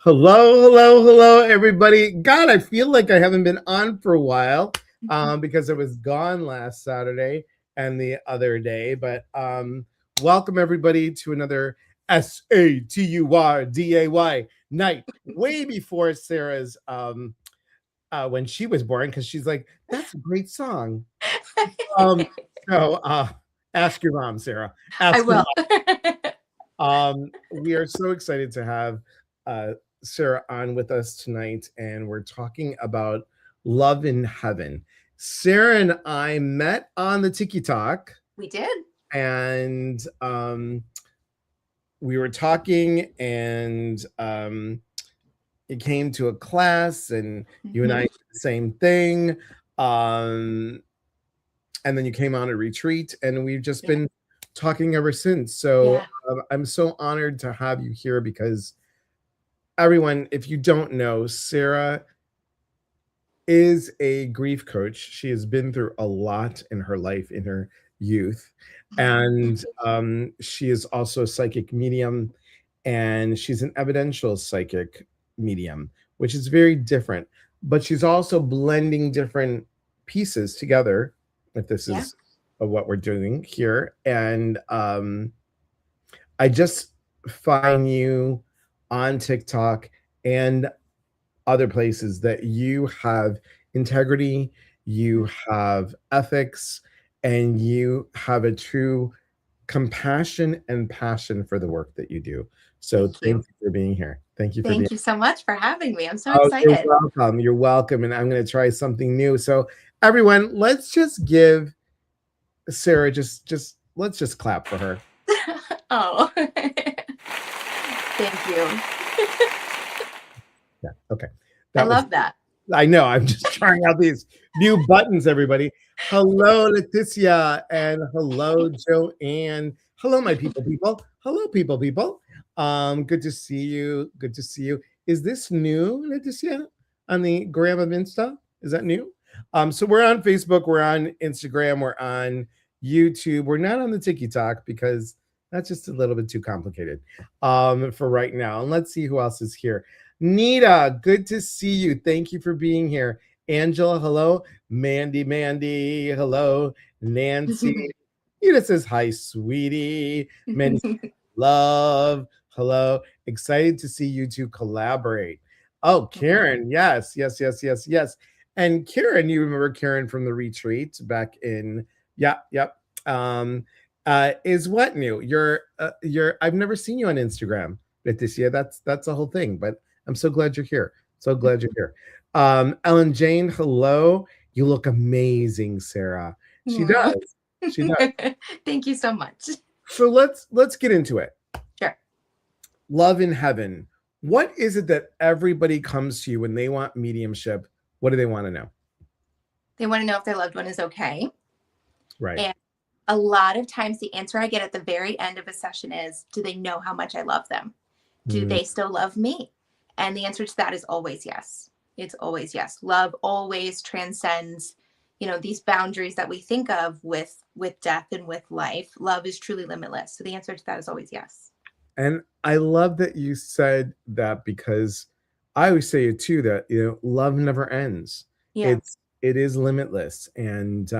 Hello, everybody. God, I feel like I haven't been on for a while because I was gone last Saturday and the other day. But welcome, everybody, to another SATURDAY night, way before Sarah's when she was born, because she's like, that's a great song. Um, so ask your mom, Sarah. I Ask your will. We are so excited to have uh, Sarah on with us tonight, and we're talking about love in heaven. Sarah and I met on the Tiki Talk, We did. and we were talking, and it came to a class, and you and I Mhm. did the same thing. Um, and then you came on a retreat, and we've just Yeah. been talking ever since. So Yeah. I'm so honored to have you here because everyone, if you don't know, Sarah is a grief coach. She has been through a lot in her life, in her youth. And she is also a psychic medium, and she's an evidential psychic medium, which is very different. But she's also blending different pieces together, if this Yeah. is what we're doing here. And I just find you on TikTok and other places that you have integrity, you have ethics, and you have a true compassion and passion for the work that you do. So Thank thank you. you for being here. Thank you for being. Thank you so much for having me. I'm so Oh, you're excited. welcome. You're welcome. And I'm going to try something new. So everyone, let's just give Sarah just let's just clap for her. Oh, thank you. Yeah. Okay. I That was love that. I know. I'm just trying out these new buttons, everybody. Hello, Leticia, and hello, Joanne. Hello, my people. Hello, people. Good to see you. Good to see you. Is this new, Leticia, on the gram of Insta? Is that new? So we're on Facebook, we're on Instagram, we're on YouTube. We're not on the TikTok because that's just a little bit too complicated for right now. And let's see who else is here. Nita, good to see you. Thank you for being here. Angela, hello. Mandy, hello. Nancy. Nita says, hi, sweetie. Mandy, love, hello. Excited to see you two collaborate. Oh, Karen, yes. And Karen, you remember Karen from the retreat back in, yep. Is what new? I've never seen you on Instagram, Leticia. That's a whole thing, but I'm so glad you're here. So glad you're here. Ellen Jane, hello. You look amazing, Sarah. She Aw. does. She does. Thank you so much. So let's get into it. Sure. Love in heaven. What is it that everybody comes to you when they want mediumship? What do they want to know? They want to know if their loved one is okay. Right. And a lot of times the answer I get at the very end of a session is, do they know how much I love them? Do Mm, they still love me? And the answer to that is always yes. It's always yes. Love always transcends, these boundaries that we think of with death and with life. Love is truly limitless. So the answer to that is always yes. And I love that you said that because I always say it too that love never ends. Yeah. It is limitless. And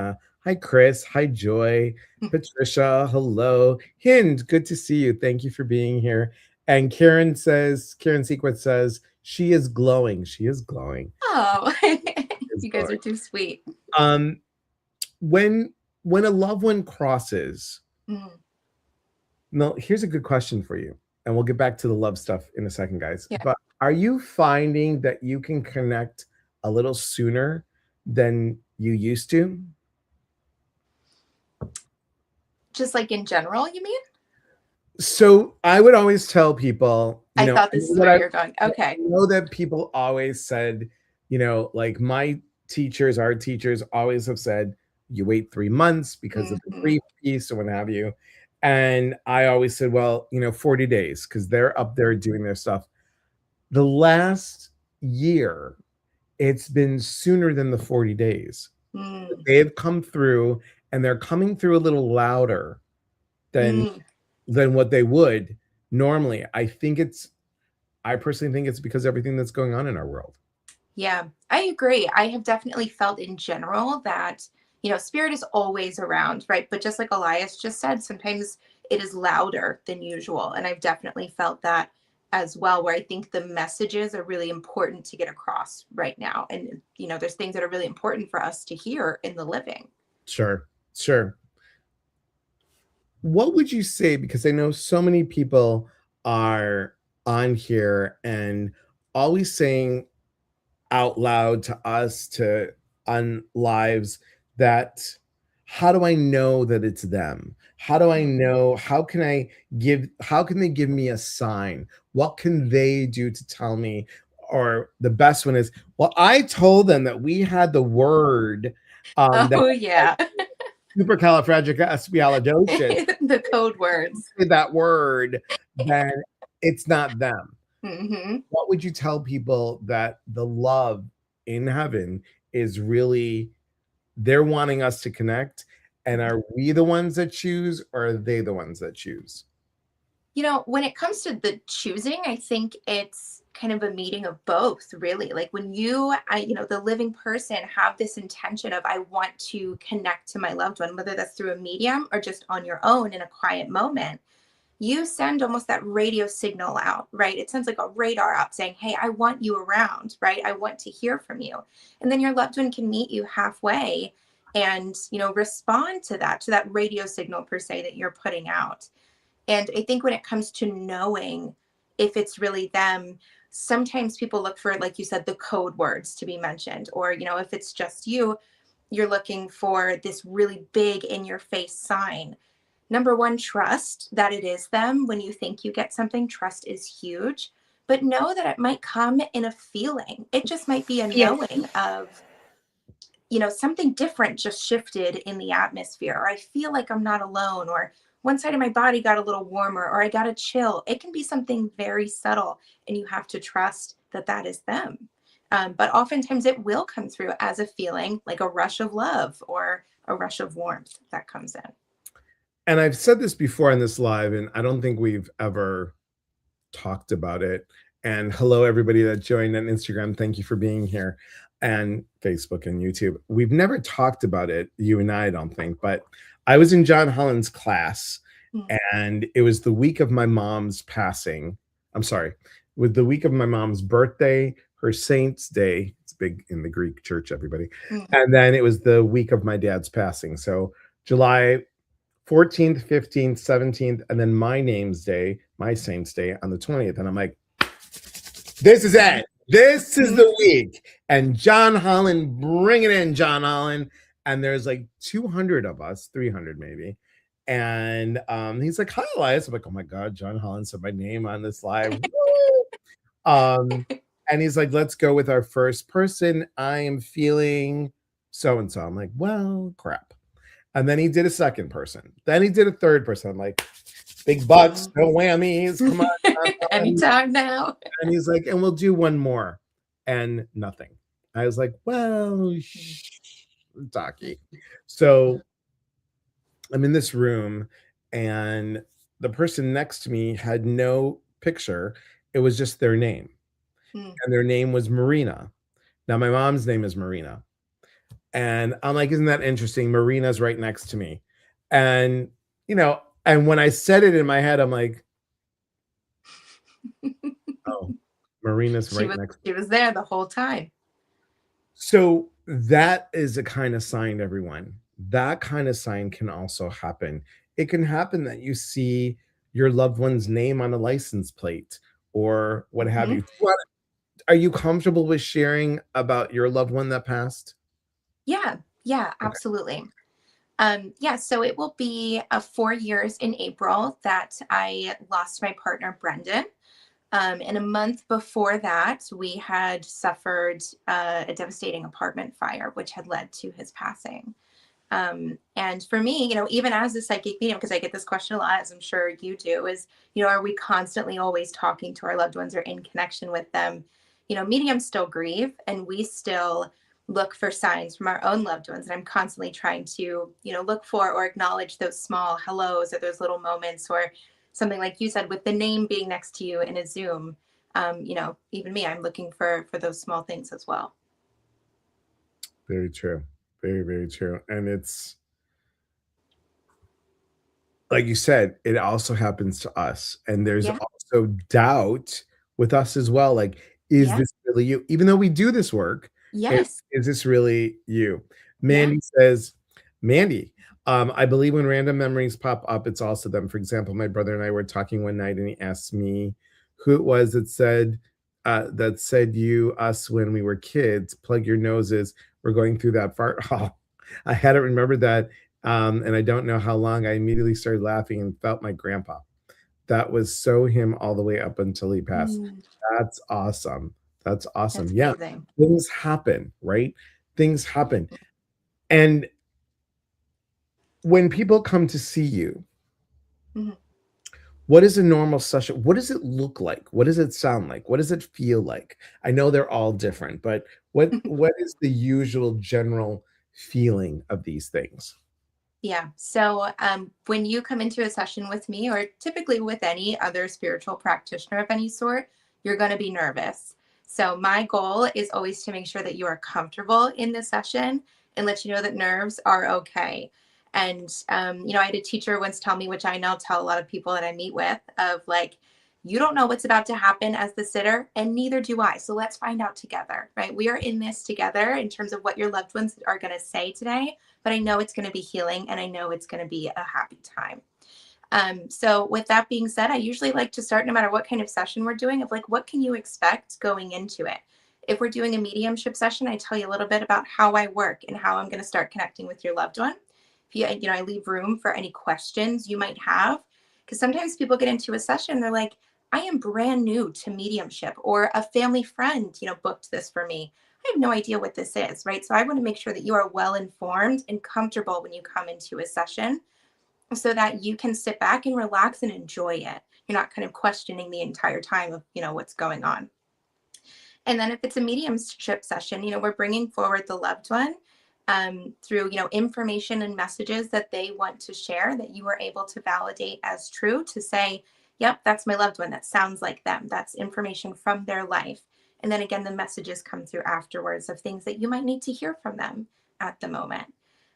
hi Chris, hi Joy, Patricia, hello. Hind, good to see you. Thank you for being here. And Karen Sequit says she is glowing. She is glowing. Oh, Is you guys glowing. are too sweet. Um when when a loved one crosses, Mm, no, here's a good question for you. And we'll get back to the love stuff in a second, guys. yeah. But are you finding that you can connect a little sooner than you used to? Just like in general, you mean? So I would always tell people, I thought I this know is that where you're going. I Okay. know that people always said, like my teachers, our teachers always have said, you wait 3 months because of the Hmm. grief piece or what have you. And I always said, well, 40 days because they're up there doing their stuff. The last year, it's been sooner than the 40 days. Mm, They've come through and they're coming through a little louder than mm, than what they would normally. I think it's I personally think it's because of everything that's going on in our world. Yeah, I agree. I have definitely felt in general that, spirit is always around, right? But just like Elias just said, sometimes it is louder than usual. And I've definitely felt that as well, where I think the messages are really important to get across right now. And, there's things that are really important for us to hear in the living. Sure, sure. What would you say? Because I know so many people are on here and always saying out loud to us, to on lives, that how do I know that it's them? How do I know? How can they give me a sign? What can they do to tell me? Or the best one is, well, I told them that we had the word that Oh, yeah. supercalifragilisticexpialidocious. The code words. Say that word, then it's not them. Hmm. What would you tell people that the love in heaven is really, they're wanting us to connect? And are we the ones that choose, or are they the ones that choose? When it comes to the choosing, I think it's kind of a meeting of both, really. Like when the living person have this intention of, I want to connect to my loved one, whether that's through a medium or just on your own in a quiet moment, you send almost that radio signal out, right? It sends like a radar out saying, hey, I want you around, right? I want to hear from you. And then your loved one can meet you halfway and, respond to that radio signal per se that you're putting out. And I think when it comes to knowing if it's really them, sometimes people look for, like you said, the code words to be mentioned. Or, if it's just you, you're looking for this really big in your face sign. Number one, trust that it is them. When you think you get something, trust is huge. But know that it might come in a feeling. It just might be a Yeah. knowing of, something different just shifted in the atmosphere, or I feel like I'm not alone, or one side of my body got a little warmer, or I got a chill. It can be something very subtle, and you have to trust that that is them. But oftentimes it will come through as a feeling, like a rush of love or a rush of warmth that comes in. And I've said this before in this live, and I don't think we've ever talked about it. And hello, everybody that joined on Instagram. Thank you for being here, and Facebook and YouTube. We've never talked about it, you and I don't think, but I was in John Holland's class, Mm. and it was the week of my mom's passing. I'm sorry, with the week of my mom's birthday, her saint's day. It's big in the Greek church, everybody. Mm. And then it was the week of my dad's passing. So July 14th, 15th, 17th, and then my name's day, my saint's day on the 20th. And I'm like, this is it. This is the week. And John Holland, bring it in, John Holland. And there's like 200 of us, 300 maybe. And he's like, hi, Elias. I'm like, oh my God, John Holland said my name on this live. And he's like, let's go with our first person. I am feeling so and so. I'm like, well, crap. And then he did a second person. Then he did a third person. I'm like, big bucks, no whammies. Come on. Anytime now. And he's like, and we'll do one more. And nothing. I was like, well, talkie. So I'm in this room, and the person next to me had no picture. It was just their name. Mm. And their name was Marina. Now, my mom's name is Marina. And I'm like, isn't that interesting? Marina's right next to me. And, and when I said it in my head, I'm like, oh, Marina's She right was next. she was there the whole time. So that is a kind of sign, everyone. That kind of sign can also happen. It can happen that you see your loved one's name on a license plate or what have Mhm. you. Are you comfortable with sharing about your loved one that passed? Yeah, Okay. absolutely. Yeah, so it will be 4 years in April that I lost my partner, Brendan. And a month before that, we had suffered a devastating apartment fire, which had led to his passing. And for me, even as a psychic medium, because I get this question a lot, as I'm sure you do, is, are we constantly always talking to our loved ones or in connection with them? Mediums still grieve, and we still look for signs from our own loved ones. And I'm constantly trying to, look for or acknowledge those small hellos or those little moments, or something like you said, with the name being next to you in a Zoom. Even me, I'm looking for those small things as well. Very true. Very, very true. And it's like you said, it also happens to us. And there's Yeah. also doubt with us as well. Like, is Yeah. this really you? Even though we do this work, Yes. is this really you? Yeah. Mandy says, Mandy, I believe when random memories pop up, it's also them. For example, my brother and I were talking one night and he asked me who it was that said you us when we were kids, plug your noses, we're going through that fart hall. I hadn't remembered that and I don't know how long. I immediately started laughing and felt my grandpa. That was so him all the way up until he passed. Mm, That's awesome. That's awesome. that's Yeah, amazing. things happen, right? Things happen. And when people come to see you, Mhm. what is a normal session? What does it look like? What does it sound like? What does it feel like? I know they're all different, but what is the usual general feeling of these things? Yeah. So when you come into a session with me, or typically with any other spiritual practitioner of any sort, you're going to be nervous. So my goal is always to make sure that you are comfortable in the session and let you know that nerves are okay. And I had a teacher once tell me, which I now tell a lot of people that I meet with, of like, you don't know what's about to happen as the sitter, and neither do I. So let's find out together, right? We are in this together in terms of what your loved ones are going to say today, but I know it's going to be healing and I know it's going to be a happy time. So with that being said, I usually like to start no matter what kind of session we're doing of like, what can you expect going into it? If we're doing a mediumship session, I tell you a little bit about how I work and how I'm going to start connecting with your loved one. If I leave room for any questions you might have, because sometimes people get into a session, they're like, I am brand new to mediumship, or a family friend, booked this for me. I have no idea what this is, right? So I want to make sure that you are well informed and comfortable when you come into a session so that you can sit back and relax and enjoy it. You're not kind of questioning the entire time of, what's going on. And then if it's a mediumship session, we're bringing forward the loved one through, information and messages that they want to share that you are able to validate as true to say, yep, that's my loved one. That sounds like them. That's information from their life. And then again, the messages come through afterwards of things that you might need to hear from them at the moment.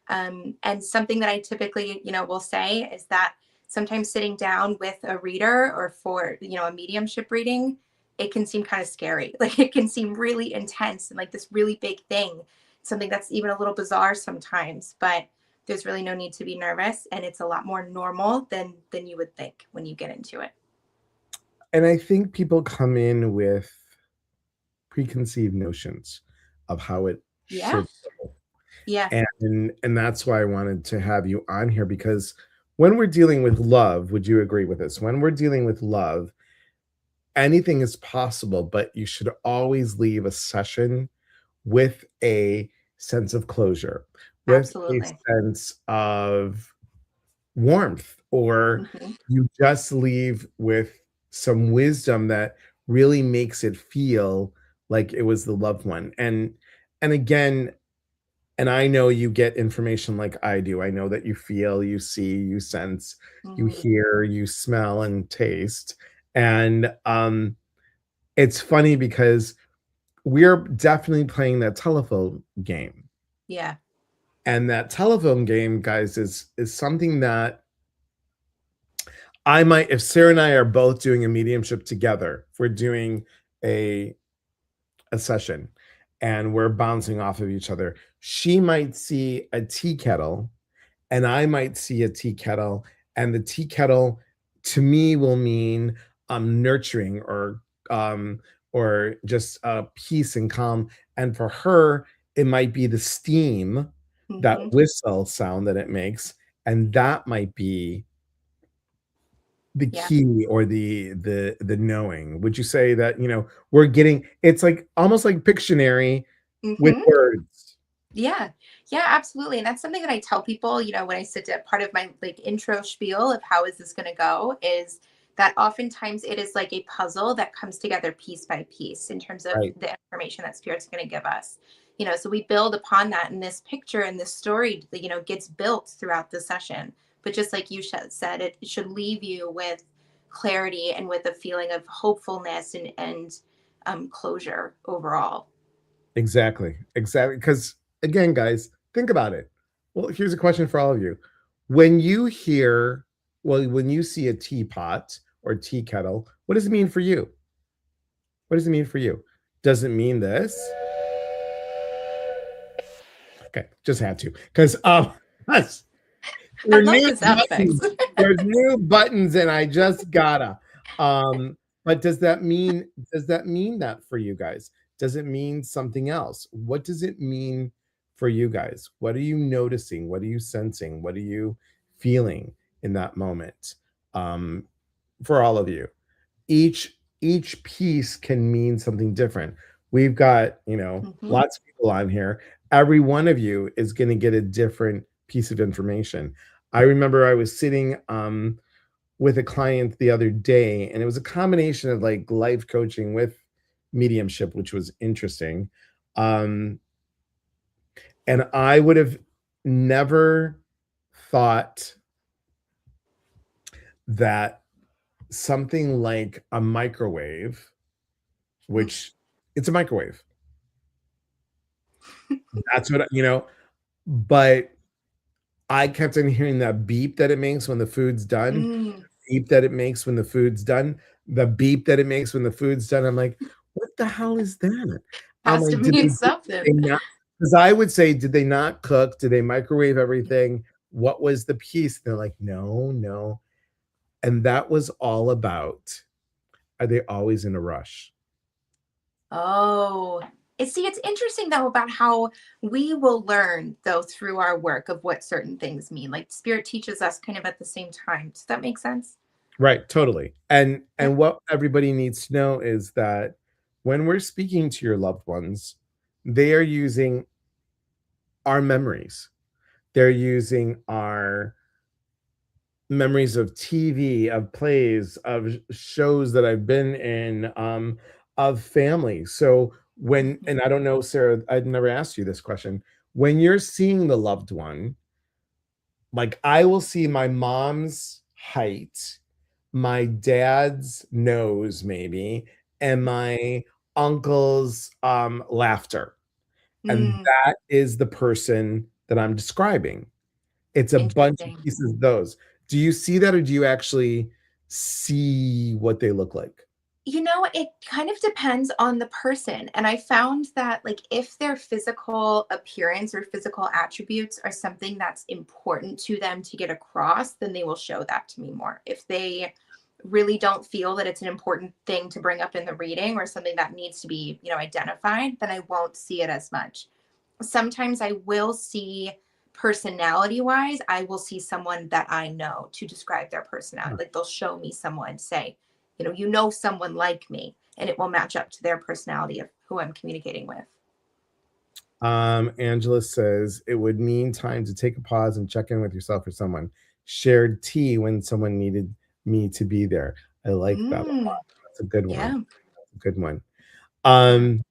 And something that I typically, will say is that sometimes sitting down with a reader or for, a mediumship reading, it can seem kind of scary. Like it can seem really intense and like this really big thing, something that's even a little bizarre sometimes, but there's really no need to be nervous. And it's a lot more normal than you would think when you get into it. And I think people come in with preconceived notions of how it Yeah. should go. Yeah. And that's why I wanted to have you on here because when we're dealing with love, would you agree with this? When we're dealing with love, anything is possible, but you should always leave a session with a sense of closure, with a Absolutely. sense of warmth, or Hmm. you just leave with some wisdom that really makes it feel like it was the loved one. And again, and I know you get information like I do. I know that you feel, you see, you sense, you Hmm. hear, you smell and taste. And it's funny because we're definitely playing that telephone game. Yeah. And that telephone game, guys, is something that I might, if Sarah and I are both doing a mediumship together, if we're doing a a session and we're bouncing off of each other, she might see a tea kettle and I might see a tea kettle, and the tea kettle to me will mean nurturing um or just peace and calm. And for her, it might be the steam, that Hmm. whistle sound that it makes, and that might be the Yeah. key or the knowing. Would you say that, we're getting it's like almost like Pictionary with Hmm. words? Yeah. Yeah, absolutely. And that's something that I tell people, when I sit down, part of my like intro spiel of how is this going to go is that oftentimes it is like a puzzle that comes together piece by piece in terms of Right. the information that spirit's going to give us. So we build upon that and this picture and this story that, gets built throughout the session. But just like you said, it should leave you with clarity and with a feeling of hopefulness and closure overall. Exactly. Exactly. Because again, guys, think about it. Well, here's a question for all of you. When you hear, well, when you see a teapot or tea kettle, what does it mean for you? What does it mean for you? Does it mean this? Okay, just had to. Because us, I there are love new the sound effects. buttons. There's new buttons, and I just gotta. But does that mean that for you guys? Does it mean something else? What does it mean for you guys? What are you noticing? What are you sensing? What are you feeling in that moment? Um, for all of you. Each piece can mean something different. We've got, Mhm. lots of people on here. Every one of you is going to get a different piece of information. I remember I was sitting with a client the other day, and it was a combination of like life coaching with mediumship, which was interesting. Um, and I would have never thought that something like a microwave, which it's a microwave. That's what but I kept on hearing that beep that it makes when the food's done, Mm, beep that it makes when the food's done, the beep that it makes when the food's done. I'm like, "What the hell is that?" I'm has to like, "Did mean they something. not?" Because I would say, "Did they not cook? Did they microwave everything? What was the piece?" They're like, "No, no." And that was all about, are they always in a rush? Oh, see, it's interesting though about how we will learn though through our work of what certain things mean. Like spirit teaches us kind of at the same time. Does that make sense? Right, totally. And Yeah. and what everybody needs to know is that when we're speaking to your loved ones, they are using our memories. They're using our memories of TV, of plays, of shows that I've been in, of family. So when, Mhm. and I don't know, Sarah, I'd never asked you this question. When you're seeing the loved one, like I will see my mom's height, my dad's nose maybe, and my uncle's laughter, and Mm, that is the person that I'm describing. It's a bunch of interesting. pieces of those. Do you see that, or do you actually see what they look like? It kind of depends on the person. And I found that, like, if their physical appearance or physical attributes are something that's important to them to get across, then they will show that to me more. If they really don't feel that it's an important thing to bring up in the reading or something that needs to be, identified, then I won't see it as much. Sometimes I will see personality wise, I will see someone that I know to describe their personality. Like they'll show me someone, say, someone like me, and it will match up to their personality of who I'm communicating with. Angela says it would mean time to take a pause and check in with yourself or someone. Shared tea when someone needed me to be there. I like that a Mm, lot. That's a good one. yeah. That's a good one. Yeah. Um,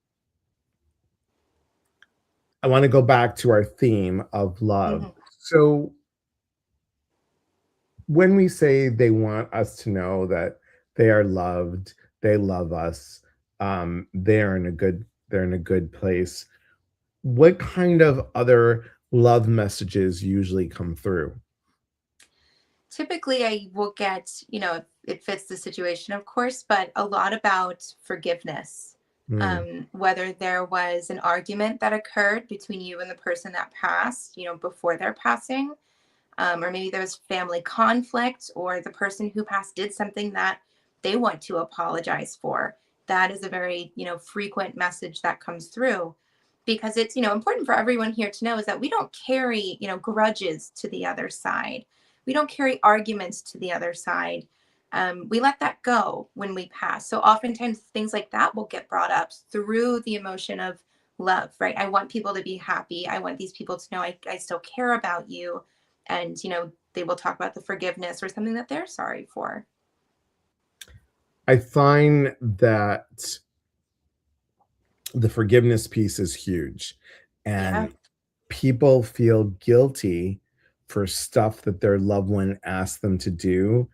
I want to go back to our theme of love. Hmm. So when we say they want us to know that they are loved, they love us, they're in a good place. What kind of other love messages usually come through? Typically, I will get, it fits the situation, of course, but a lot about forgiveness. Mm, Whether there was an argument that occurred between you and the person that passed, before their passing, or maybe there was family conflict, or the person who passed did something that they want to apologize for. That is a very, frequent message that comes through because it's, important for everyone here to know is that we don't carry, grudges to the other side. We don't carry arguments to the other side. We let that go when we pass. So oftentimes things like that will get brought up through the emotion of love, right? I want people to be happy. I want these people to know I still care about you, and they will talk about the forgiveness or something that they're sorry for. I find that the forgiveness piece is huge, Yeah. and people feel guilty for stuff that their loved one asked them to do,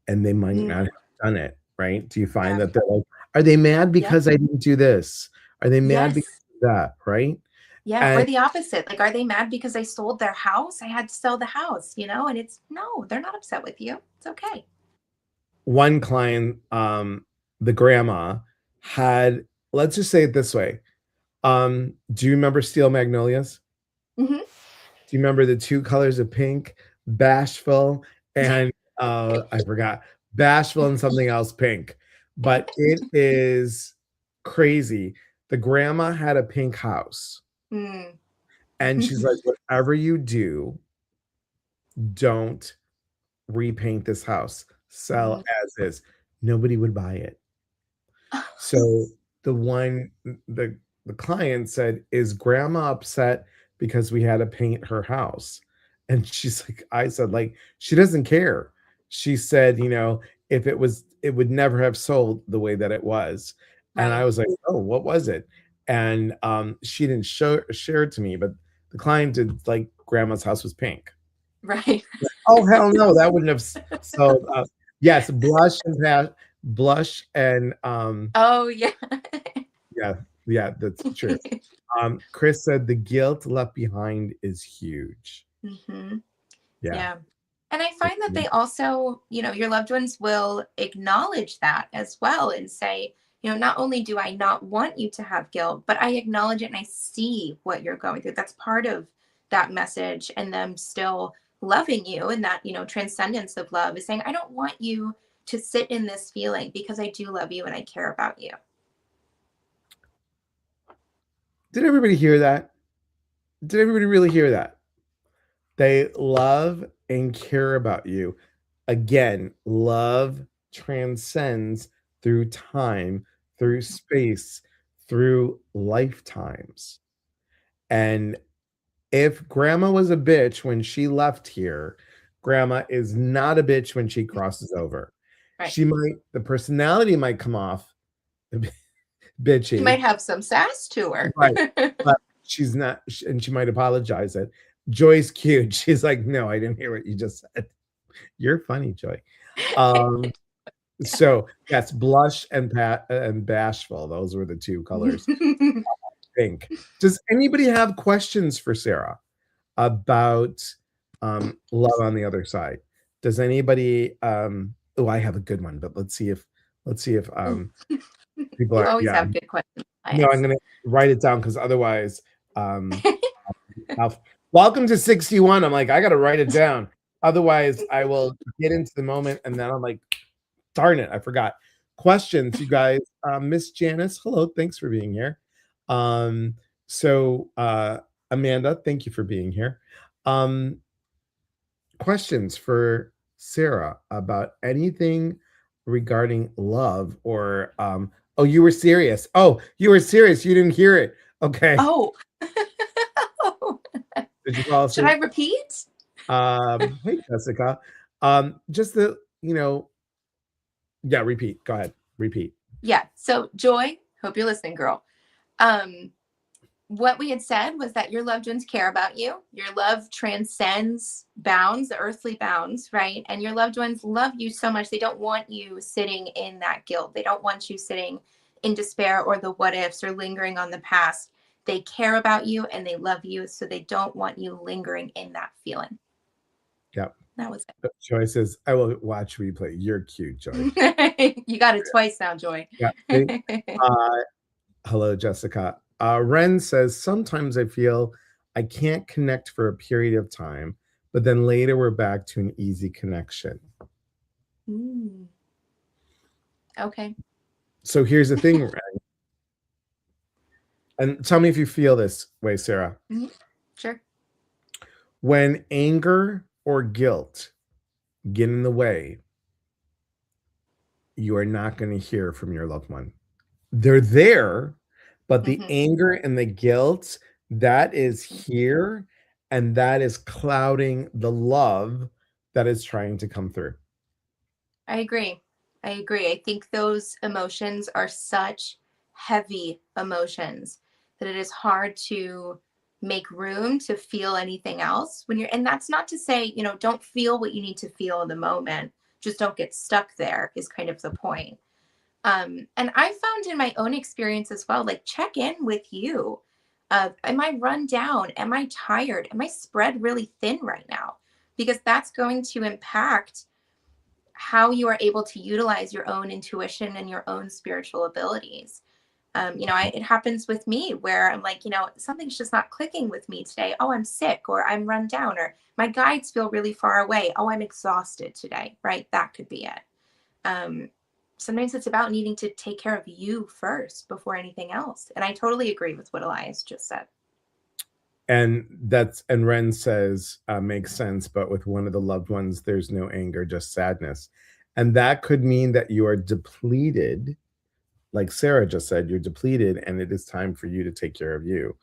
and they might not Mm, have done it, right? Do you find Yeah. that they're like, are they mad Yeah. because I didn't do this? Are they mad because Yes. of that, right? Yeah. Or And the opposite. Like, are they mad because I sold their house? I had to sell the house, and it's no, they're not upset with you. It's okay. one client, the grandma had, let's just say it this way. Do you remember Steel Magnolias? Hmm. Do you remember the two colors of pink? Bashful and I forgot. Bashful and something else pink. But it is crazy. The grandma had a pink house. Mm. And she's like, whatever you do, don't repaint this house. Sell Mm. as is. Nobody would buy it. So the one the client said, "Is grandma upset because we had to paint her house?" And she's like, I said, like, she doesn't care. She said, if it would never have sold the way that it was. And I Right. was like, oh, what was it? And she didn't share it to me, but the client did, like, grandma's house was pink. Right. Oh, hell no, that wouldn't have sold. Yes, blush and Oh, yeah. yeah, yeah, that's true. Chris said the guilt left behind is huge. Hmm. Yeah. Yeah. And I find that they also, your loved ones will acknowledge that as well and say, not only do I not want you to have guilt, but I acknowledge it and I see what you're going through. That's part of that message and them still loving you, and that, transcendence of love is saying, I don't want you to sit in this feeling because I do love you and I care about you. Did everybody hear that? Did everybody really hear that? They love and care about you. Again, love transcends through time, through space, through lifetimes. And if grandma was a bitch when she left here, grandma is not a bitch when she crosses over. Right. The personality might come off She bitchy, might have some sass to her. right? But she's not, and she might apologize it. Joy's cute. She's like, no, I didn't hear what you just said. You're funny, Joy. Um, so yes, blush and bashful. Those were the two colors. Pink. Does anybody have questions for Sarah about love on the other side? Does anybody oh, I have a good one, but let's see if people You are, always yeah. have good questions, No, I'm Lance. gonna write it down because otherwise welcome to 61. I'm like, I gotta write it down. Otherwise, I will get into the moment and then I'm like, darn it, I forgot. Questions, you guys. Miss Janice, hello, thanks for being here. Um, so Amanda, thank you for being here. Um, questions for Sarah about anything regarding love or oh, you were serious. Oh, you were serious. You didn't hear it. Okay. Oh. Did you fall Should I asleep? repeat? Hey Jessica. Just the, yeah, repeat. Go ahead. Repeat. Yeah. So, Joy, hope you're listening, girl. Um, what we had said was that your loved ones care about you. Your love transcends bounds, the earthly bounds, right? And your loved ones love you so much. They don't want you sitting in that guilt. They don't want you sitting in despair or the what ifs or lingering on the past. They care about you and they love you. So they don't want you lingering in that feeling. Yep. That was Joy says, I will watch replay. You're cute, Joy. it. You got it twice now, Joy. Yeah. Hello, Jessica. Ren says, sometimes I feel I can't connect for a period of time, but then later we're back to an easy connection. Mm. Okay. So here's the thing, Ren. And tell me if you feel this way, Sarah. Mm-hmm. Sure. When anger or guilt get in the way, you are not going to hear from your loved one. They're there, but the anger and the guilt, that is here, and that is clouding the love that is trying to come through. I agree. I think those emotions are such heavy emotions that it is hard to make room to feel anything else when you're, and that's not to say, don't feel what you need to feel in the moment, Just don't get stuck there is kind of the point. And I found in my own experience as well, like check in with you. Am I run down? Am I tired? Am I spread really thin right now? Because that's going to impact how you are able to utilize your own intuition and your own spiritual abilities. It happens with me where I'm like, something's just not clicking with me today. Oh, I'm sick, or I'm run down, or my guides feel really far away. Oh, I'm exhausted today, right? That could be it. Sometimes it's about needing to take care of you first before anything else. And I totally agree with what Elias just said. And Ren says, makes sense, but with one of the loved ones, there's no anger, just sadness. And that could mean that you are depleted. Like Sarah just said, you're depleted and it is time for you to take care of you.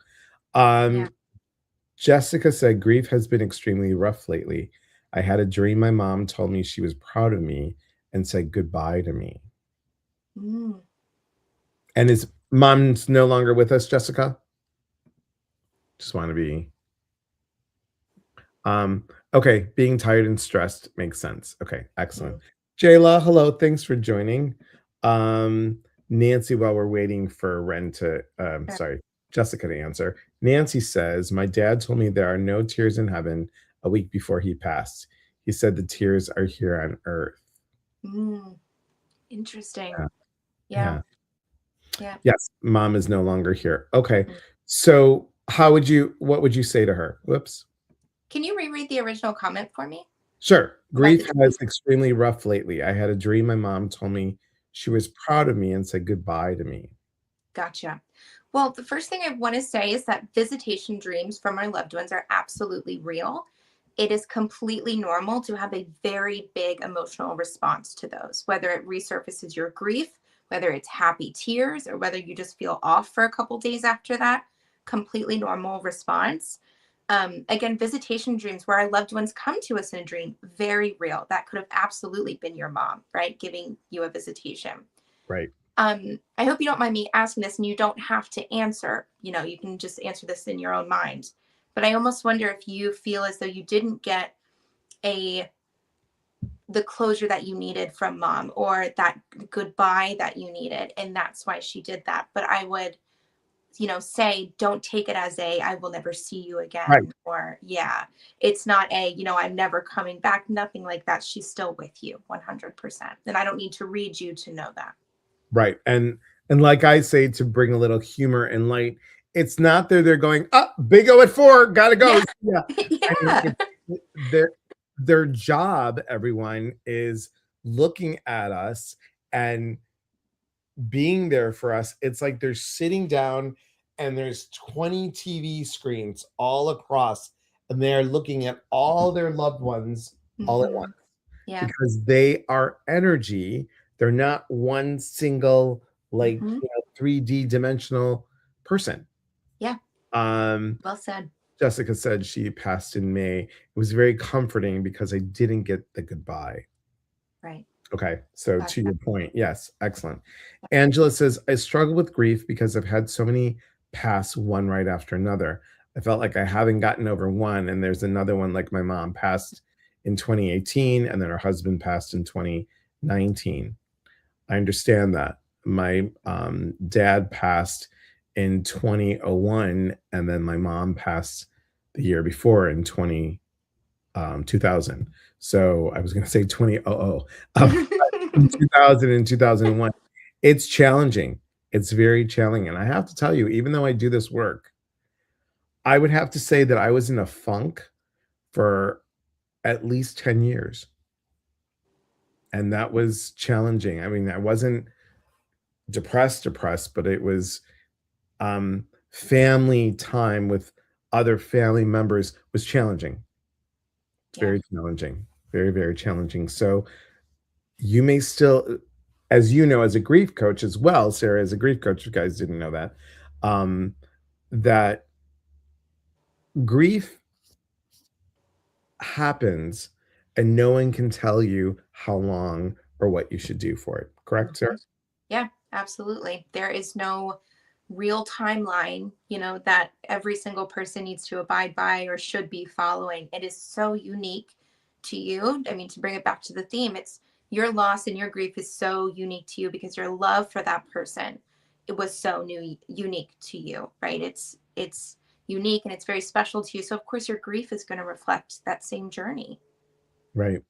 Yeah. Jessica said, grief has been extremely rough lately. I had a dream my mom told me she was proud of me and said goodbye to me. Mm. And is mom's no longer with us, Jessica? Just want to be okay, being tired and stressed makes sense. Okay, excellent. Jayla, hello, thanks for joining. Nancy, while we're waiting for Ren to sorry, Jessica to answer. Nancy says, my dad told me there are no tears in heaven a week before he passed. He said the tears are here on earth. Interesting. Yeah. Yeah. Yes, mom is no longer here. Okay. So what would you say to her? Whoops. Can you reread the original comment for me? Sure. Grief has extremely rough lately. I had a dream my mom told me she was proud of me and said goodbye to me. Gotcha. Well, the first thing I want to say is that visitation dreams from our loved ones are absolutely real. It is completely normal to have a very big emotional response to those, whether it resurfaces your grief, whether it's happy tears, or whether you just feel off for a couple days after that. Completely normal response. Again, visitation dreams where our loved ones come to us in a dream, very real. That could have absolutely been your mom, right? Giving you a visitation. Right. I hope you don't mind me asking this and you don't have to answer. You can just answer this in your own mind. But I almost wonder if you feel as though you didn't get the closure that you needed from mom, or that goodbye that you needed. And that's why she did that. But I would, say, don't take it as I will never see you again. Right. Or it's not I'm never coming back. Nothing like that. She's still with you 100%. And I don't need to read you to know that. Right. And like I say, to bring a little humor and light, it's not that they're going, Big O at 4, gotta go. Yeah. I mean, their job, everyone, is looking at us and being there for us. It's like they're sitting down and there's 20 TV screens all across, and they're looking at all their loved ones all at once. Yeah. Because they are energy. They're not one single 3D dimensional person. Yeah. Well said. Jessica said she passed in May. It was very comforting because I didn't get the goodbye. Right. Okay. So to your point, yes, excellent. Angela says, I struggle with grief because I've had so many pass one right after another. I felt like I haven't gotten over one, and there's another one, like my mom passed in 2018, and then her husband passed in 2019. I understand that. My dad passed in 2001, and then my mom passed the year before in 2000. So I was going to say 2000. 2000 and 2001. It's challenging. It's very challenging. And I have to tell you, even though I do this work, I would have to say that I was in a funk for at least 10 years. And that was challenging. I mean, I wasn't depressed, but it was family time with other family members was challenging. It's very challenging. Very, very challenging. So you may still, as you know, as a grief coach as well, Sarah, as a grief coach, you guys didn't know that, that grief happens and no one can tell you how long or what you should do for it. Correct, Sarah? Yeah, absolutely. There is no real timeline, that every single person needs to abide by or should be following. It is so unique to you. I mean, to bring it back to the theme, it's your loss and your grief is so unique to you because your love for that person, it was so unique to you, right? It's unique and it's very special to you. So of course your grief is going to reflect that same journey. Right.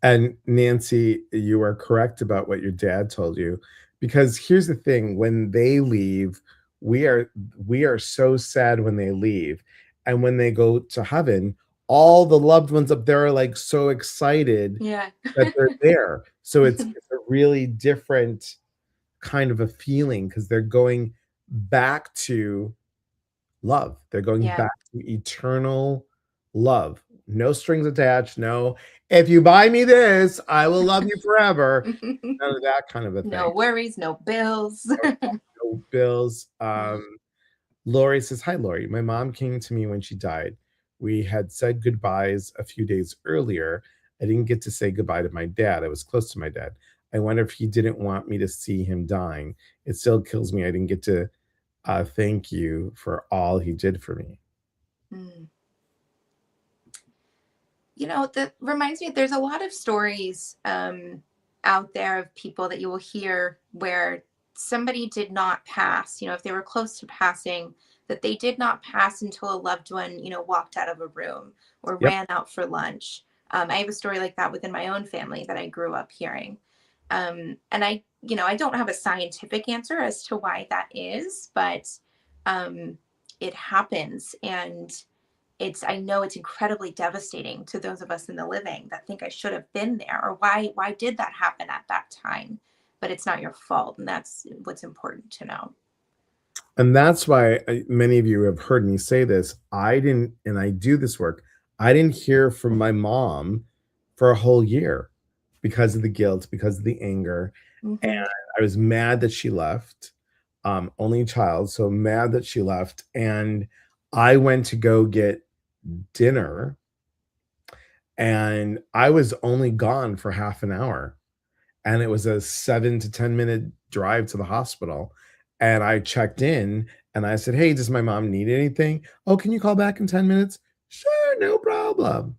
And Nancy, you are correct about what your dad told you, because here's the thing, when they leave, we are we are so sad when they leave. And when they go to heaven, all the loved ones up there are like so excited Yeah. that they're there. So it's a really different kind of a feeling because they're going back to love. They're going Yeah. back to eternal love. No strings attached. No, if you buy me this, I will love you forever. None of that kind of a thing. No worries, no bills. No bills. Lori says, "Hi, Lori. My mom came to me when she died. We had said goodbyes a few days earlier. I didn't get to say goodbye to my dad. I was close to my dad. I wonder if he didn't want me to see him dying. It still kills me I didn't get to thank you for all he did for me." Mm. You know, that reminds me, there's a lot of stories out there of people that you will hear where somebody did not pass, you know, if they were close to passing, that they did not pass until a loved one, you know, walked out of a room or Yep. ran out for lunch. I have a story like that within my own family that I grew up hearing. And I, you know, I don't have a scientific answer as to why that is, but um, it happens. And I know it's incredibly devastating to those of us in the living that think I should have been there, or why did that happen at that time? But it's not your fault, and that's what's important to know. And that's why many of you have heard me say this. I didn't, and I do this work. I didn't hear from my mom for a whole year because of the guilt, because of the anger. And Hmm. I was mad that she left. Only child, so mad that she left. And I went to go get dinner, and I was only gone for half an hour. And it was a 7 to 10 minute drive to the hospital. And I checked in and I said, "Hey, does my mom need anything? Oh, can you call back in 10 minutes?" "Sure, no problem."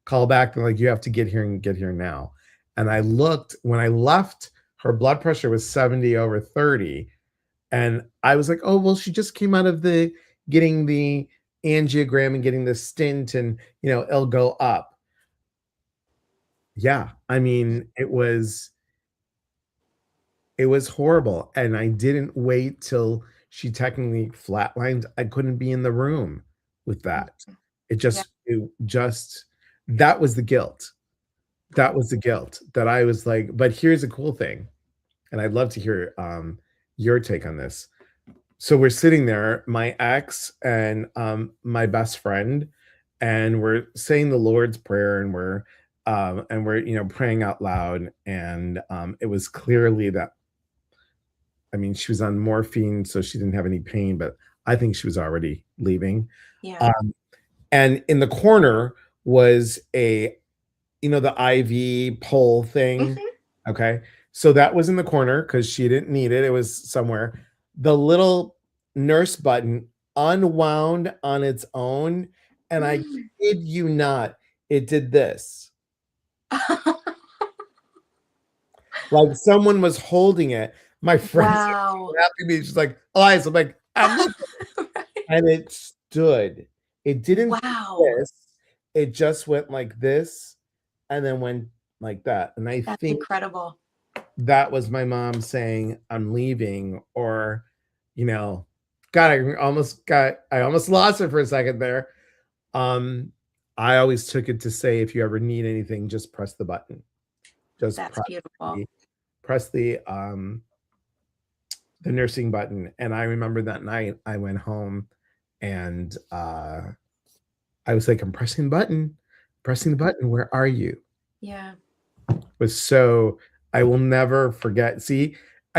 Call back. They're like, "You have to get here and get here now." And I looked when I left, her blood pressure was 70 over 30. And I was like, "Oh, well, she just came out of the getting the angiogram and getting the stint, and it'll go up." Yeah. I mean, it was horrible, and I didn't wait till she technically flatlined. I couldn't be in the room with that. Yeah. It just that was the guilt. That was the guilt that I was like, but here's a cool thing, and I'd love to hear, your take on this. So we're sitting there, my ex and, my best friend, and we're saying the Lord's Prayer, and we're, praying out loud, and, it was clearly that I mean, she was on morphine, so she didn't have any pain, but I think she was already leaving. Yeah. Um, and in the corner was the IV pole thing. Hmm. Okay. So that was in the corner because she didn't need it. It was somewhere. The little nurse button unwound on its own. And I kid you not, it did this. Like someone was holding it. My friends Wow. are laughing at me. She's like, "Elias," I'm like, "I'm looking." And it stood. It didn't do Wow. this. It just went like this and then went like that. And I That's think incredible. that was my mom saying, "I'm leaving," or, you know, God, I almost lost it for a second there. Um, I always took it to say, if you ever need anything, just press the button. Just That's beautiful. press the nursing button. And I remember that night I went home and I was like, "I'm pressing the button. Where are you?" Yeah. Was so I will never forget. See,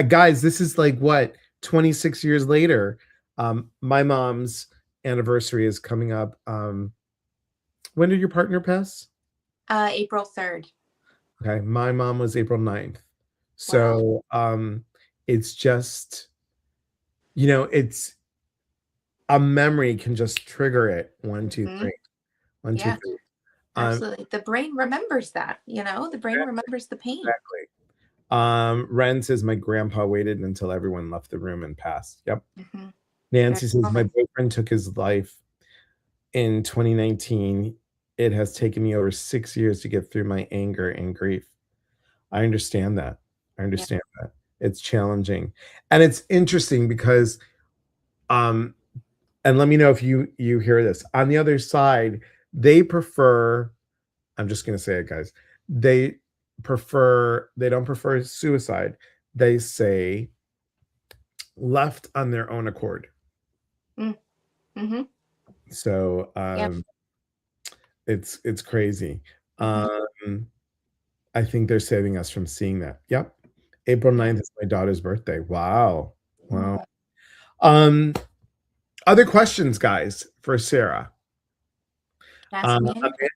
guys, this is like what 26 years later. My mom's anniversary is coming up. When did your partner pass? April 3rd. Okay, my mom was April 9th. Wow. So it's just, it's a memory can just trigger it. One, two, Hmm. three. One, two, Yeah. three. Absolutely. The brain remembers that, the brain remembers the pain. Exactly. Ren says my grandpa waited until everyone left the room and passed. Yep. Mhm. Very Nancy says my common. boyfriend took his life in 2019. It has taken me over 6 years to get through my anger and grief. I understand that. I Yeah. understand that. It's challenging. And it's interesting because um and let me know if you hear this. On the other side, they prefer, I'm just going to say it, guys. They don't prefer suicide. They say left on their own accord. Mm. Mhm. So Yep. it's crazy. Mhm. Um I think they're saving us from seeing that. Yep. April Yeah. 9th is my daughter's birthday. Wow. Wow. Mm. Um, other questions, guys, for Sarah. Ask Um, me anything.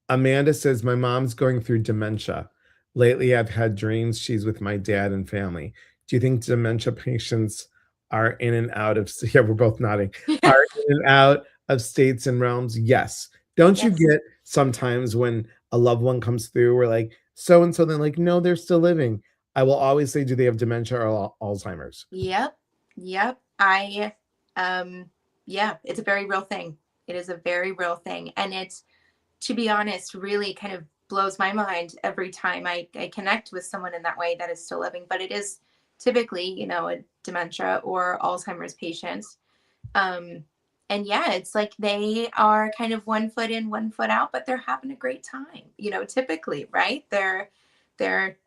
Amanda says, my mom's going through dementia. Lately, I've had dreams she's with my dad and family. Do you think dementia patients are in and out of, yeah, we're both nodding, Yeah. are in and out of states and realms? Yes. Don't you Yes. get sometimes when a loved one comes through, we're like, so and so, they're like, no, they're still living. I will always say, do they have dementia or Alzheimer's? Yep. Yep. Um, yeah, it's a very real thing. It is a very real thing. And it's, to be honest, really kind of blows my mind every time I connect with someone in that way that is still living. But it is typically, a dementia or Alzheimer's patient. Um, and yeah, it's like they are kind of one foot in, one foot out, but they're having a great time, typically, right? Their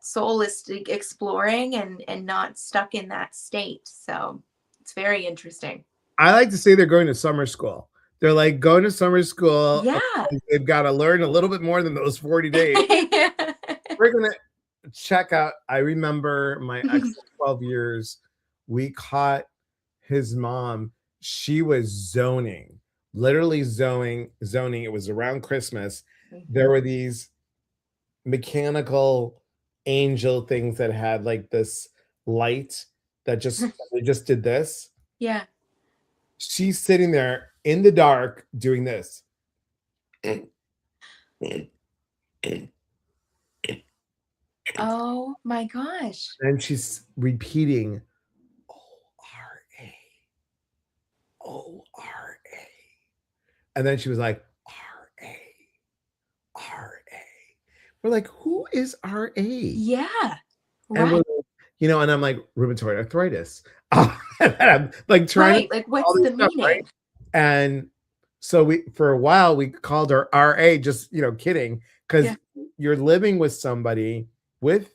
soul is exploring and not stuck in that state. So it's very interesting. I like to say they're going to summer school. They're like going to summer school. Yeah. They've got to learn a little bit more than those 40 days. We're going to check out. I remember my ex of 12 years, we caught his mom. She was zoning, literally zoning. It was around Christmas. There Mhm. were these mechanical angel things that had like this light that they just did this. Yeah. She's sitting there in the dark doing this. Oh my gosh. And she's repeating O-R-A, O-R-A. And then she was like, R-A, R-A. We're like, who is R-A? Yeah. And we're Right. like, and I'm like, rheumatoid arthritis. And I'm like trying to Right. Like, all what's this the stuff, right? meaning? And so for a while we called her RA, just kidding, because Yeah. you're living with somebody with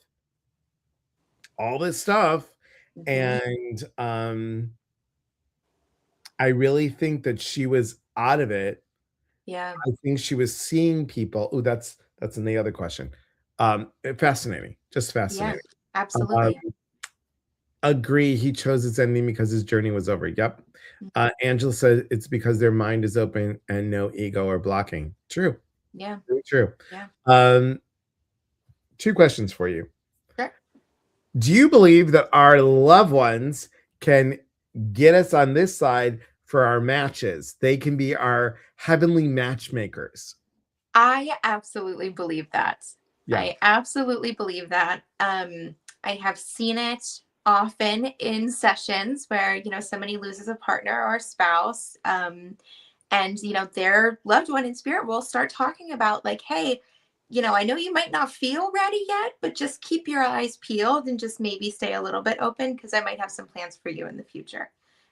all this stuff. Mhm. And I really think that she was out of it. Yeah. I think she was seeing people. Oh, that's in the other question. Fascinating, just Yeah. fascinating. Um, Absolutely. agree. He chose his ending because his journey was over. Yep. Mhm. Angela said it's because their mind is open and no ego or blocking. True. Yeah. Very true. Yeah. Um, two questions for you. Sure. Do you believe that our loved ones can get us on this side for our matches? They can be our heavenly matchmakers. I absolutely believe that. Yeah. I absolutely believe that. I have seen it often in sessions where, somebody loses a partner or a spouse. And, their loved one in spirit will start talking about, like, hey, I know you might not feel ready yet, but just keep your eyes peeled and just maybe stay a little bit open because I might have some plans for you in the future.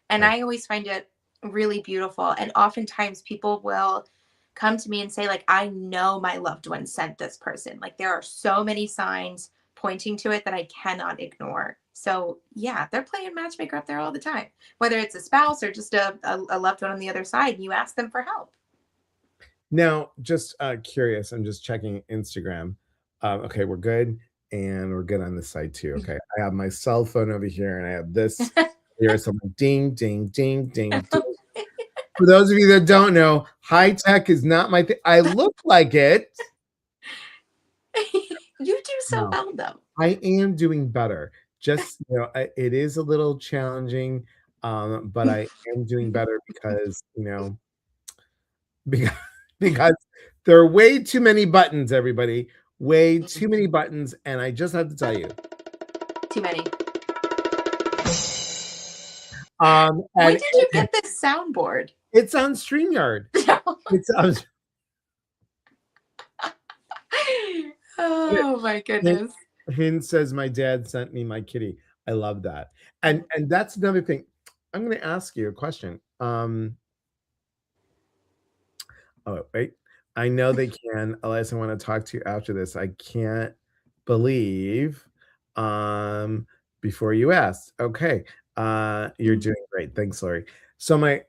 And Right. I always find it really beautiful. And oftentimes people will come to me and say, like, I know my loved one sent this person. Like, there are so many signs pointing to it that I cannot ignore. So yeah, they're playing matchmaker up there all the time, whether it's a spouse or just a loved one on the other side, and you ask them for help. Now, just curious, I'm just checking Instagram. Okay, we're good. And we're good on this side too. Okay. I have my cell phone over here and I have this here. So I'm like, ding, ding, ding, ding, ding. For those of you that don't know, high tech is not my thing. I look like it. You do so No, well, though. I am doing better. Just, it is a little challenging, but I am doing better because, because because There are way too many buttons, everybody. Way too many buttons, and I just have to tell you. Too many. When And did you get this soundboard? it's on StreamYard. It's on. Oh my goodness. Hin says my dad sent me my kitty. I love that. And that's another thing. I'm going to ask you a question. Oh wait. I know they can. Elias, I want to talk to you after this. I can't believe before you asked. Okay. You're doing great. Thanks, Lori. So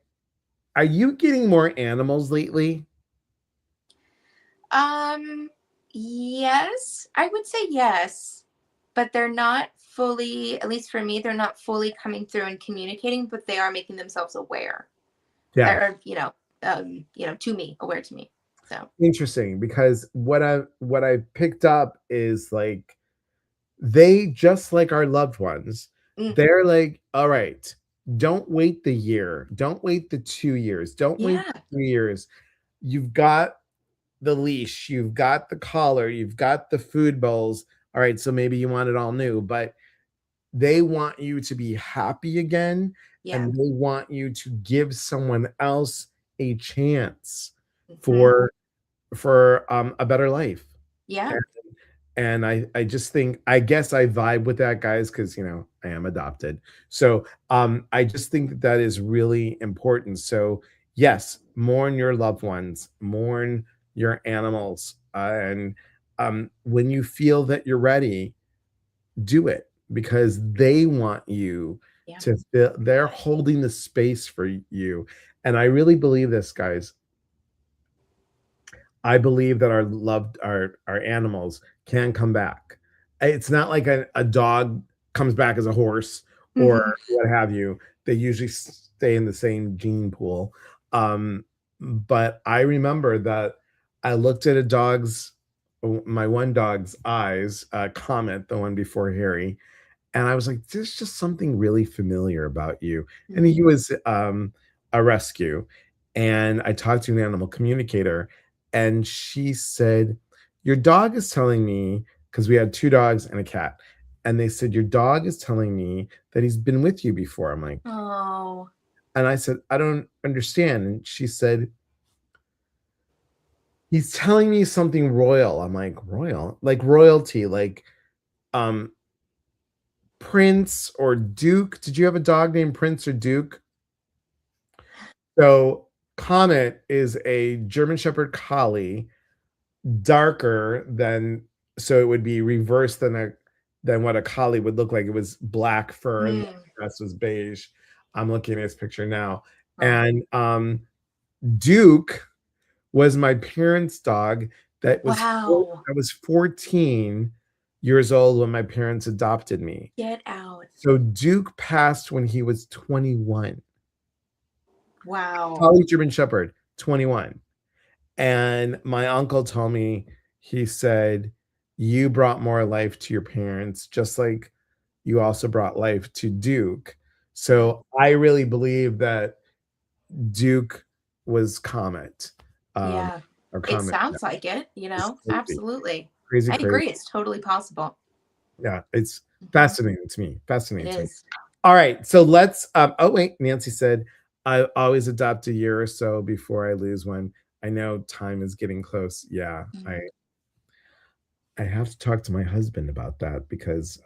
are you getting more animals lately? Yes, I would say yes, but they're not fully, at least for me, they're not fully coming through and communicating, but they are making themselves aware. Yeah. Or, to me, aware to me. So interesting, because what I picked up is like they just like our loved ones. They're like, all right, don't wait the year, don't wait the 2 years, don't wait 3 years. You've got the leash, you've got the collar, you've got the food bowls. All right, so maybe you want it all new, but they want you to be happy again, and they want you to give someone else a chance for a better life. Yeah. And I just think, I guess I vibe with that, guys, because I am adopted. So I just think that is really important. So yes, mourn your loved ones, mourn your animals, and when you feel that you're ready, do it, because they want you to feel, they're holding the space for you. And I really believe this, guys. I believe that our animals can come back. It's not like a dog comes back as a horse or what have you. They usually stay in the same gene pool. But I remember that I looked at my one dog's eyes, Comet, the one before Harry, and I was like, there's just something really familiar about you. And he was a rescue. And I talked to an animal communicator, and she said, your dog is telling me, because we had 2 dogs and a cat, and they said, your dog is telling me that he's been with you before. I'm like, oh. And I said, I don't understand. And she said, he's telling me something royal. I'm like, royal? Like royalty, like Prince or Duke. Did you have a dog named Prince or Duke? So Comet is a German Shepherd Collie, darker than, so it would be reversed than what a collie would look like. It was black fur and the rest was beige. I'm looking at his picture now. And Duke was my parents' dog that was I was 14 years old when my parents adopted me. Get out. So Duke passed when he was 21. Wow. Collie German Shepherd, 21. And my uncle told me, he said, you brought more life to your parents, just like you also brought life to Duke. So I really believe that Duke was Comet. Yeah. Or It Comet. sounds like it, absolutely. Crazy. I agree. It's totally possible. Yeah, it's fascinating to me. Fascinating to me. Is. All right, so let's. Oh wait, Nancy said, I always adopt a year or so before I lose one. I know time is getting close. Yeah, I have to talk to my husband about that, because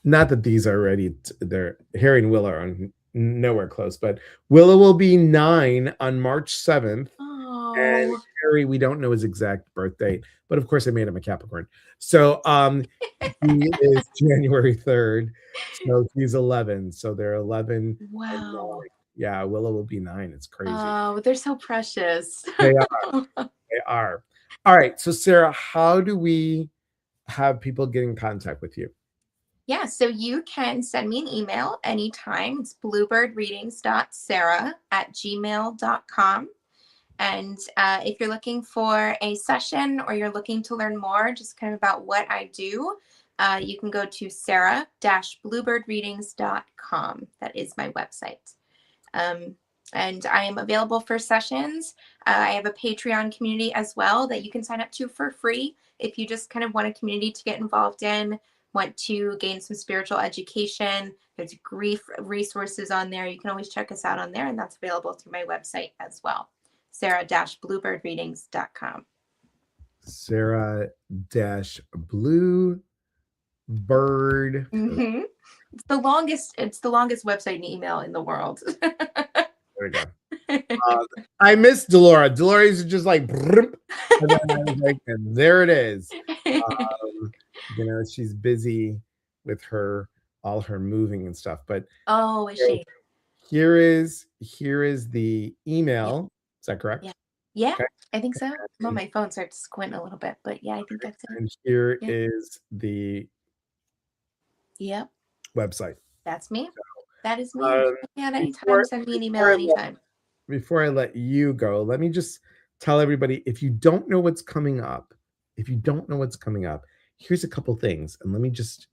not that these are ready. They're Harry and Willow are nowhere close, but Willow will be 9 on March 7th. And Harry, we don't know his exact birth date, but of course I made him a Capricorn. So he is January 3rd. So he's 11. So they're 11. Wow. Yeah, Willow will be 9. It's crazy. Oh, they're so precious. They are. They are. All right. So Sarah, how do we have people get in contact with you? Yeah, so you can send me an email anytime. It's bluebirdreadings.sarah@gmail.com. And if you're looking for a session or you're looking to learn more just kind of about what I do, you can go to sarah-bluebirdreadings.com. That is my website. And I am available for sessions. I have a Patreon community as well that you can sign up to for free if you just kind of want a community to get involved in, want to gain some spiritual education. There's grief resources on there. You can always check us out on there, and that's available through my website as well, sarah-bluebirdreadings.com. Sarah-Bluebird. Mm-hmm. It's the longest website and email in the world. There we go. I miss Delora. Delora's just like, and then I was like, and there it is. She's busy with all her moving and stuff. But oh, is she? Here is the email. Is that correct? Yeah, okay. I think so. Well, my phone starts squinting a little bit, but yeah, I think that's it. And here is the website. That's me. That is me. Anytime, send me an email anytime. Before I let you go, let me just tell everybody, if you don't know what's coming up, here's a couple things. And let me just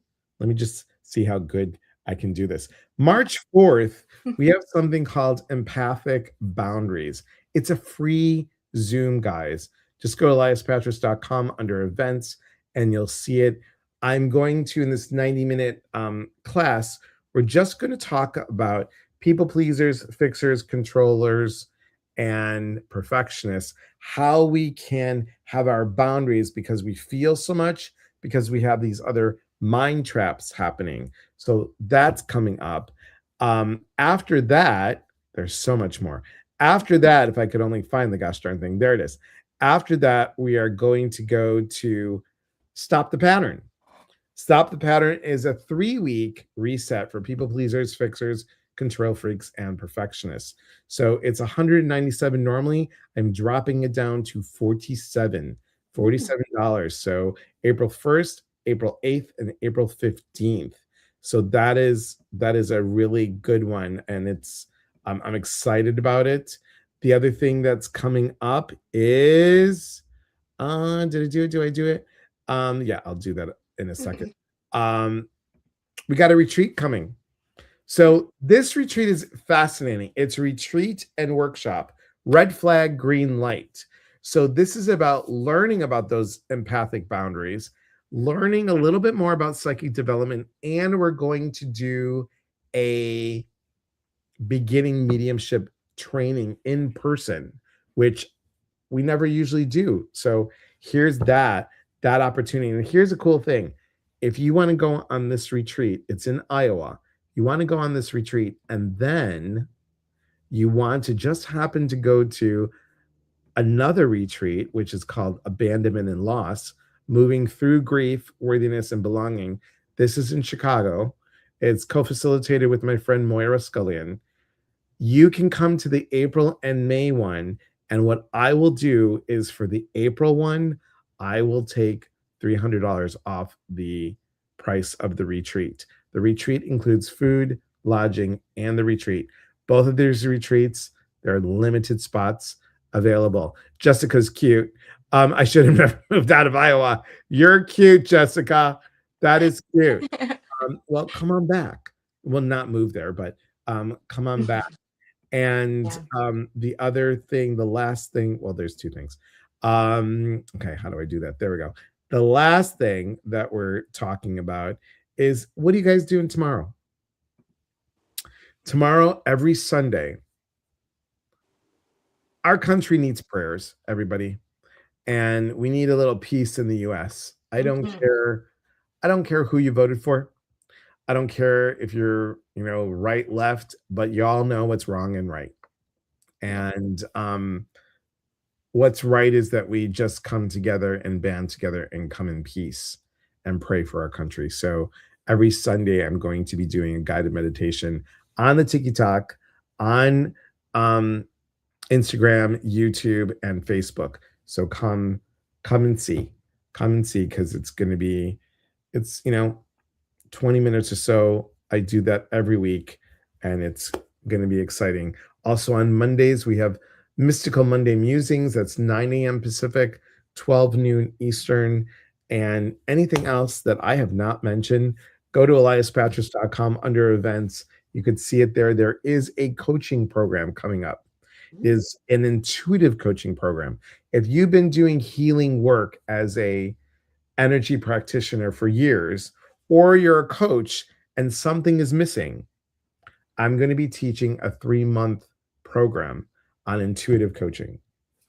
see how good I can do this. March 4th, we have something called Empathic Boundaries. It's a free Zoom, guys. Just go to eliaspatras.com under events and you'll see it. I'm going to, in this 90-minute class, we're just going to talk about people pleasers, fixers, controllers, and perfectionists, how we can have our boundaries because we feel so much, because we have these other mind traps happening. So that's coming up. After that, there's so much more. After that, if I could only find the gosh darn thing, there it is. After that, we are going to go to Stop the Pattern. Stop the Pattern is a 3-week reset for people pleasers, fixers, control freaks, and perfectionists. So it's $197 normally. I'm dropping it down to $47. So April 1st, April 8th, and April 15th. So that is a really good one, and it's I'm excited about it. The other thing that's coming up is did I do it? Do I do it? Yeah, I'll do that in a second. We got a retreat coming. So this retreat is fascinating. It's a retreat and workshop, red flag, green light. So this is about learning about those empathic boundaries, learning a little bit more about psychic development, and we're going to do a beginning mediumship training in person, which we never usually do. So here's that opportunity. And here's a cool thing. If you want to go on this retreat, it's in Iowa. You want to go on this retreat, and then you want to just happen to go to another retreat, which is called Abandonment and Loss, Moving Through Grief, Worthiness, and Belonging. This is in Chicago. It's co-facilitated with my friend Moira Scullion. You can come to the April and May one, and what I will do is for the April one, I will take $300 off the price of the retreat. The retreat includes food, lodging, and the retreat. Both of these retreats, there are limited spots available. Jessica's cute. I should have never moved out of Iowa. You're cute, Jessica. That is cute. Well, come on back. Well, not move there, but come on back. And the other thing, the last thing, well, there's two things. Okay, how do I do that? There we go. The last thing that we're talking about is, what are you guys doing tomorrow? Tomorrow, every Sunday, our country needs prayers, everybody. And we need a little peace in the US. I don't care. I don't care who you voted for. I don't care if you're, right, left, but y'all know what's wrong and right. And what's right is that we just come together and band together and come in peace and pray for our country. So every Sunday, I'm going to be doing a guided meditation on the TikTok, on Instagram, YouTube, and Facebook. So come and see, because it's going to be, 20 minutes or so. I do that every week, and it's going to be exciting. Also on Mondays, we have Mystical Monday Musings. That's 9 a.m. Pacific, 12 noon Eastern. And anything else that I have not mentioned, go to eliaspatras.com under events You could see it there. There is a coaching program coming up, is an intuitive coaching program. If you've been doing healing work as a energy practitioner for years, or you're a coach and something is missing, I'm going to be teaching a 3-month program on intuitive coaching.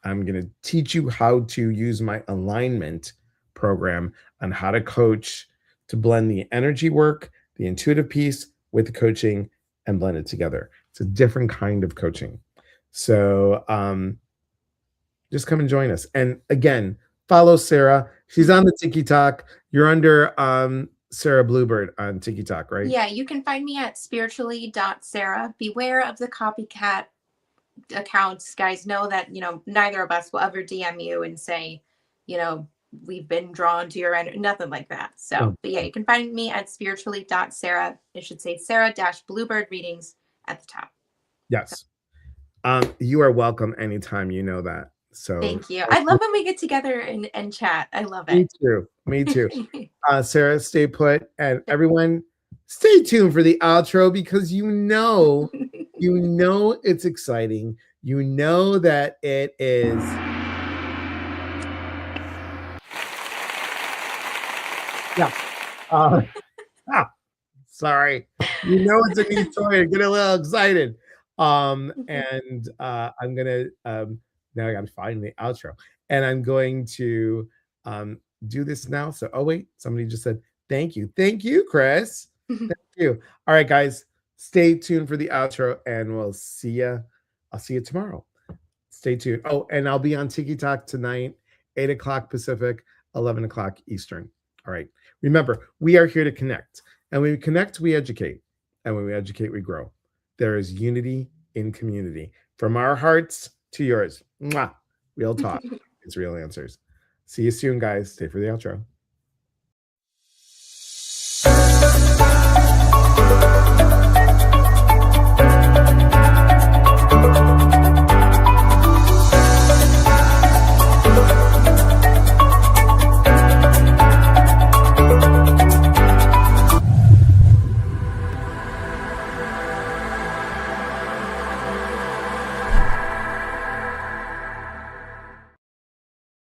I'm going to teach you how to use my alignment program on how to coach, to blend the energy work, the intuitive piece with the coaching and blend it together. It's a different kind of coaching. So just come and join us. And again, follow Sarah. She's on the TikTok. You're under Sarah Bluebird on TikTok, right? Yeah, you can find me at spiritually.sarah. Beware of the copycat accounts. Guys, know that, neither of us will ever DM you and say, we've been drawn to your energy, nothing like that. So, but yeah, you can find me at spiritually.sarah. It should say Sarah-Bluebird readings at the top. Yes. You are welcome anytime, you know that. So thank you. I love when we get together and chat. I love it. Me too. Sarah, stay put, and everyone stay tuned for the outro, because you know it's exciting. You know that it is. Yeah. Sorry. You know it's a new story. I get a little excited. And I'm gonna now I gotta find the outro. And I'm going to do this now. So wait, somebody just said thank you. Thank you, Chris. Thank you. All right, guys. Stay tuned for the outro, and we'll see you. I'll see you tomorrow. Stay tuned. Oh, and I'll be on TikTok tonight, 8 o'clock Pacific, 11 o'clock Eastern. All right. Remember, we are here to connect. And when we connect, we educate. And when we educate, we grow. There is unity in community. From our hearts to yours. Mwah. Real talk. It's real answers. See you soon, guys. Stay for the outro.